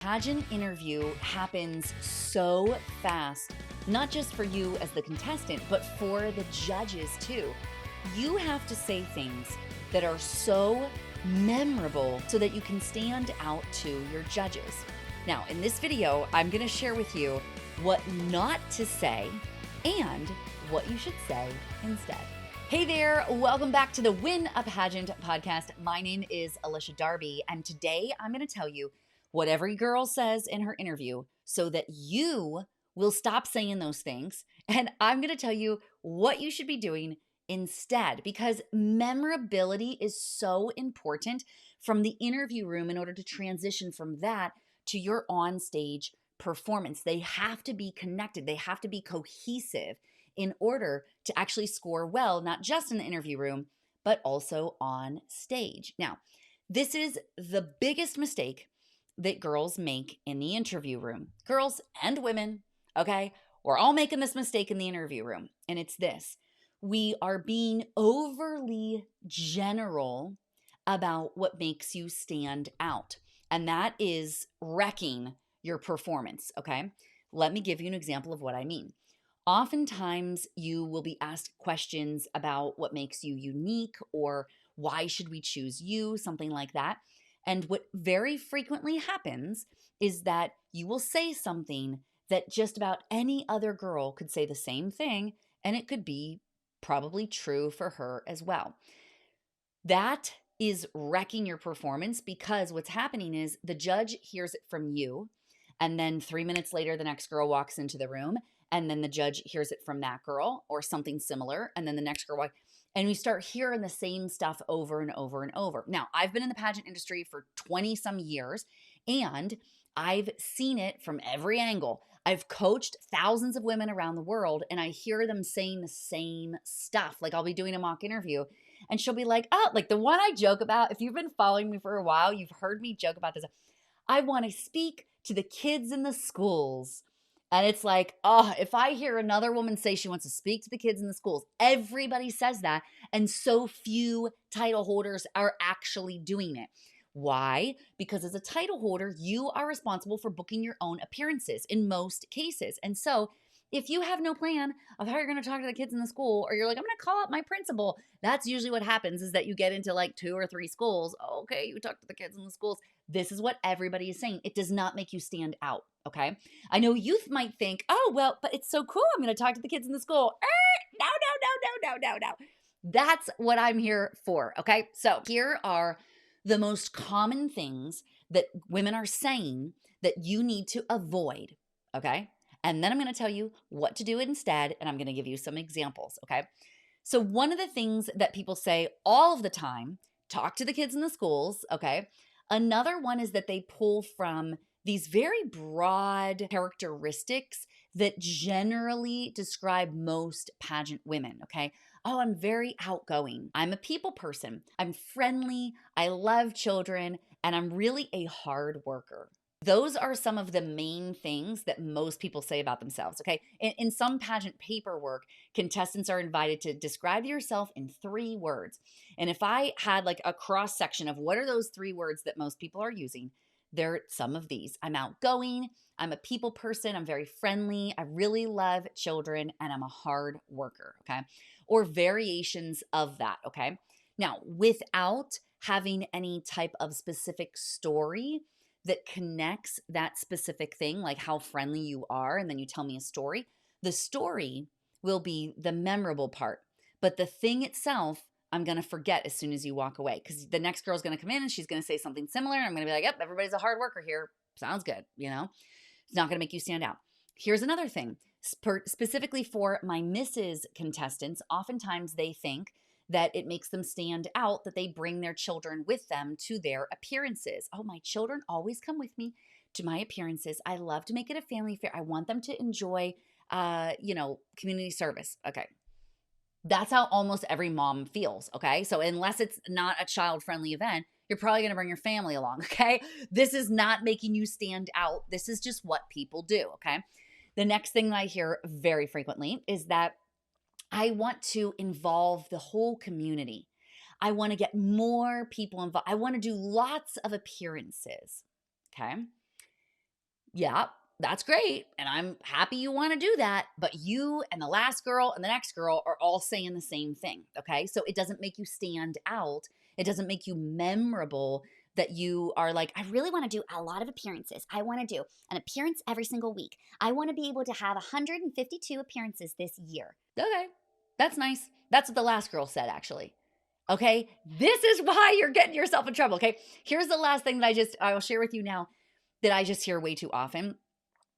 Pageant interview happens so fast, not just for you as the contestant, but for the judges too. You have to say things that are so memorable so that you can stand out to your judges. Now, in this video, I'm going to share with you what not to say and what you should say instead. Hey there, welcome back to the Win a Pageant podcast. My name is Alycia Darby, and today I'm going to tell you what every girl says in her interview so that you will stop saying those things. And I'm going to tell you what you should be doing instead, because memorability is so important from the interview room in order to transition from that to your on-stage performance. They have to be connected. They have to be cohesive in order to actually score well, not just in the interview room, but also on stage. Now, this is the biggest mistake that girls make in the interview room. Girls and women, okay? We're all making this mistake in the interview room, and it's this. We are being overly general about what makes you stand out, and that is wrecking your performance, okay? Let me give you an example of what I mean. Oftentimes, you will be asked questions about what makes you unique or why should we choose you, something like that. And what very frequently happens is that you will say something that just about any other girl could say the same thing, and it could be probably true for her as well. That is wrecking your performance because what's happening is the judge hears it from you, and then 3 minutes later, the next girl walks into the room, and then the judge hears it from that girl or something similar, and then the next girl walks. And we start hearing the same stuff over and over and over. Now, I've been in the pageant industry for 20 some years, and I've seen it from every angle. I've coached thousands of women around the world, and I hear them saying the same stuff. Like I'll be doing a mock interview, and she'll be like, oh, like the one I joke about, if you've been following me for a while, you've heard me joke about this. I want to speak to the kids in the schools. And it's like, oh, if I hear another woman say she wants to speak to the kids in the schools, everybody says that. And so few title holders are actually doing it. Why? Because as a title holder, you are responsible for booking your own appearances in most cases. And so if you have no plan of how you're going to talk to the kids in the school, or you're like, I'm going to call up my principal, that's usually what happens is that you get into like 2 or 3 schools. Okay, you talk to the kids in the schools. This is what everybody is saying. It does not make you stand out, okay? I know youth might think, oh, well, but it's so cool. I'm going to talk to the kids in the school. No. That's what I'm here for, okay? So here are the most common things that women are saying that you need to avoid, okay? And then I'm going to tell you what to do instead, and I'm going to give you some examples, okay? So one of the things that people say all of the time, talk to the kids in the schools, okay? Another one is that they pull from these very broad characteristics that generally describe most pageant women, okay? Oh, I'm very outgoing. I'm a people person. I'm friendly. I love children, and I'm really a hard worker. Those are some of the main things that most people say about themselves, okay? In some pageant paperwork, contestants are invited to describe yourself in 3 words. And if I had like a cross section of what are those 3 words that most people are using, there are some of these. I'm outgoing, I'm a people person, I'm very friendly, I really love children, and I'm a hard worker, okay? Or variations of that, okay? Now, without having any type of specific story that connects that specific thing, like how friendly you are, and then you tell me a story, the story will be the memorable part. But the thing itself, I'm going to forget as soon as you walk away, because the next girl's going to come in and she's going to say something similar. And I'm going to be like, yep, everybody's a hard worker here. Sounds good. You know, it's not going to make you stand out. Here's another thing. Specifically for my Mrs. contestants, oftentimes they think that it makes them stand out that they bring their children with them to their appearances. Oh, my children always come with me to my appearances. I love to make it a family affair. I want them to enjoy, community service. Okay. That's how almost every mom feels, okay? So unless it's not a child-friendly event, you're probably going to bring your family along, okay? This is not making you stand out. This is just what people do, okay? The next thing that I hear very frequently is that I want to involve the whole community. I want to get more people involved. I want to do lots of appearances, okay? Yeah, that's great. And I'm happy you want to do that. But you and the last girl and the next girl are all saying the same thing. Okay. So it doesn't make you stand out. It doesn't make you memorable that you are like, I really want to do a lot of appearances. I want to do an appearance every single week. I want to be able to have 152 appearances this year. Okay. That's nice. That's what the last girl said, actually. Okay. This is why you're getting yourself in trouble. Okay. Here's the last thing that I will share with you now that I just hear way too often.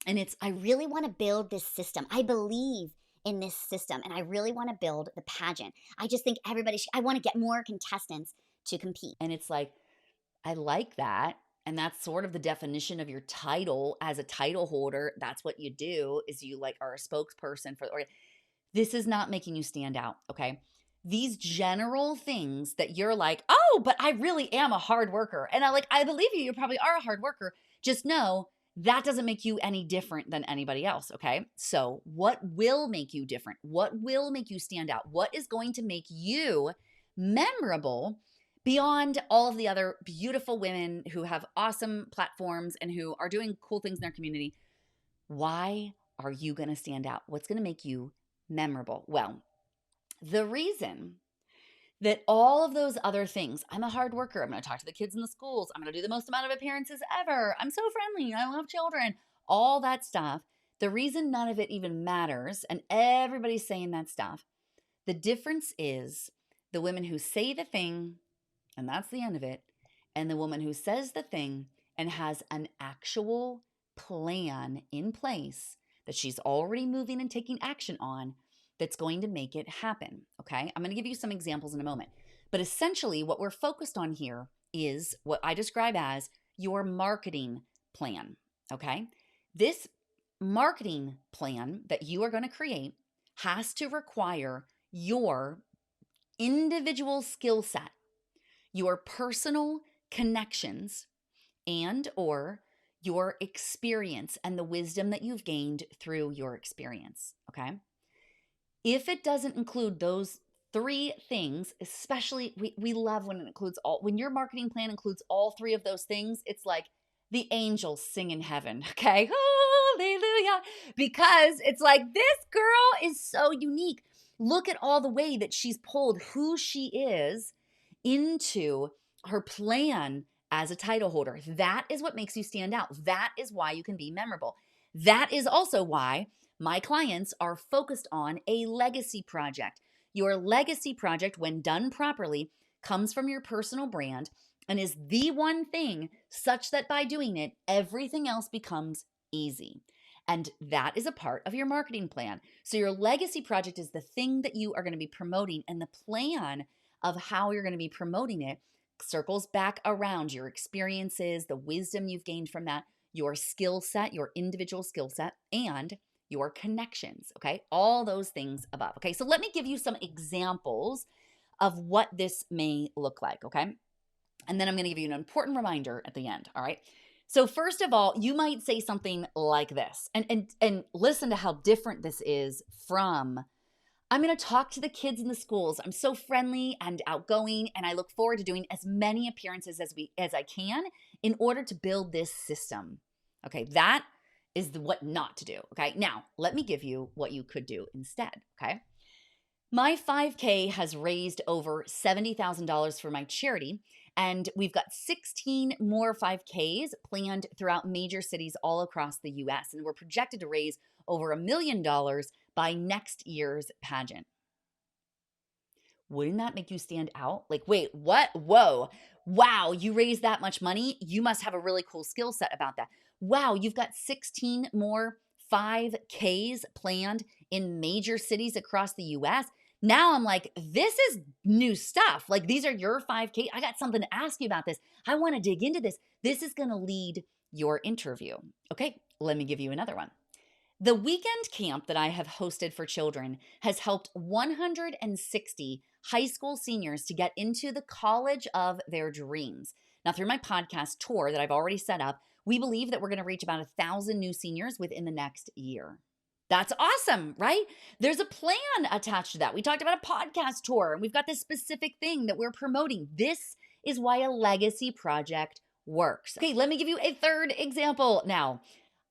And it's, I really want to build this system. I believe in this system and I really want to build the pageant. I just think I want to get more contestants to compete. And it's like, I like that. And that's sort of the definition of your title as a title holder. That's what you do, is you like are a spokesperson for, or this is not making you stand out. Okay. These general things that you're like, oh, but I really am a hard worker. And I believe you, you probably are a hard worker. Just know that doesn't make you any different than anybody else. Okay. So what will make you different? What will make you stand out? What is going to make you memorable beyond all of the other beautiful women who have awesome platforms and who are doing cool things in their community? Why are you going to stand out? What's going to make you memorable? Well, the reason that all of those other things, I'm a hard worker, I'm going to talk to the kids in the schools, I'm going to do the most amount of appearances ever, I'm so friendly, I love children, all that stuff, the reason none of it even matters, and everybody's saying that stuff, the difference is the women who say the thing, and that's the end of it, and the woman who says the thing and has an actual plan in place that she's already moving and taking action on, that's going to make it happen. Okay. I'm going to give you some examples in a moment. But essentially, what we're focused on here is what I describe as your marketing plan. Okay. This marketing plan that you are going to create has to require your individual skill set, your personal connections, and or your experience and the wisdom that you've gained through your experience. Okay. If it doesn't include those three things, especially we love when it includes when your marketing plan includes all three of those things, it's like the angels sing in heaven, okay? Hallelujah. Because it's like, this girl is so unique. Look at all the way that she's pulled who she is into her plan as a title holder. That is what makes you stand out. That is why you can be memorable. That is also why my clients are focused on a legacy project. Your legacy project, when done properly, comes from your personal brand and is the one thing such that by doing it, everything else becomes easy. And that is a part of your marketing plan. So your legacy project is the thing that you are going to be promoting, and the plan of how you're going to be promoting it circles back around your experiences, the wisdom you've gained from that, your skill set, your individual skill set, and your connections, okay? All those things above, okay? So let me give you some examples of what this may look like, okay? And then I'm going to give you an important reminder at the end, all right? So first of all, you might say something like this, and listen to how different this is from, I'm going to talk to the kids in the schools. I'm so friendly and outgoing, and I look forward to doing as many appearances as I can in order to build this system. Okay, that is what not to do. Okay, now let me give you what you could do instead. Okay, my 5K has raised over $70,000 for my charity, and we've got 16 more 5Ks planned throughout major cities all across the US, and we're projected to raise over $1 million by next year's pageant. Wouldn't that make you stand out? Like, wait, what? Whoa. Wow, you raised that much money? You must have a really cool skill set about that. Wow, you've got 16 more 5Ks planned in major cities across the US. Now I'm like, this is new stuff. Like, these are your 5K. I got something to ask you about this. I want to dig into this. This is going to lead your interview. Okay, let me give you another one. The weekend camp that I have hosted for children has helped 160 high school seniors to get into the college of their dreams. Now, through my podcast tour that I've already set up, we believe that we're going to reach about 1,000 new seniors within the next year. That's awesome, right? There's a plan attached to that. We talked about a podcast tour, and we've got this specific thing that we're promoting. This is why a legacy project works. Okay, let me give you a third example now.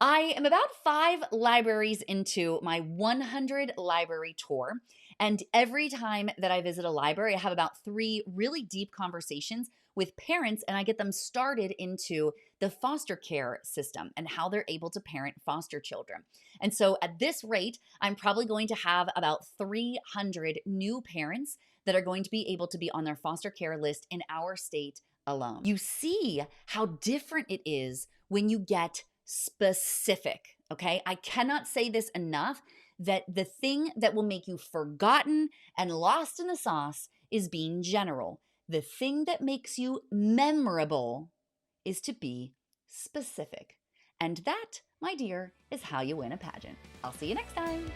I am about 5 libraries into my 100 library tour. And every time that I visit a library, I have about 3 really deep conversations with parents, and I get them started into the foster care system and how they're able to parent foster children. And so at this rate, I'm probably going to have about 300 new parents that are going to be able to be on their foster care list in our state alone. You see how different it is when you get specific, okay? I cannot say this enough, that the thing that will make you forgotten and lost in the sauce is being general. The thing that makes you memorable is to be specific. And that, my dear, is how you win a pageant. I'll see you next time.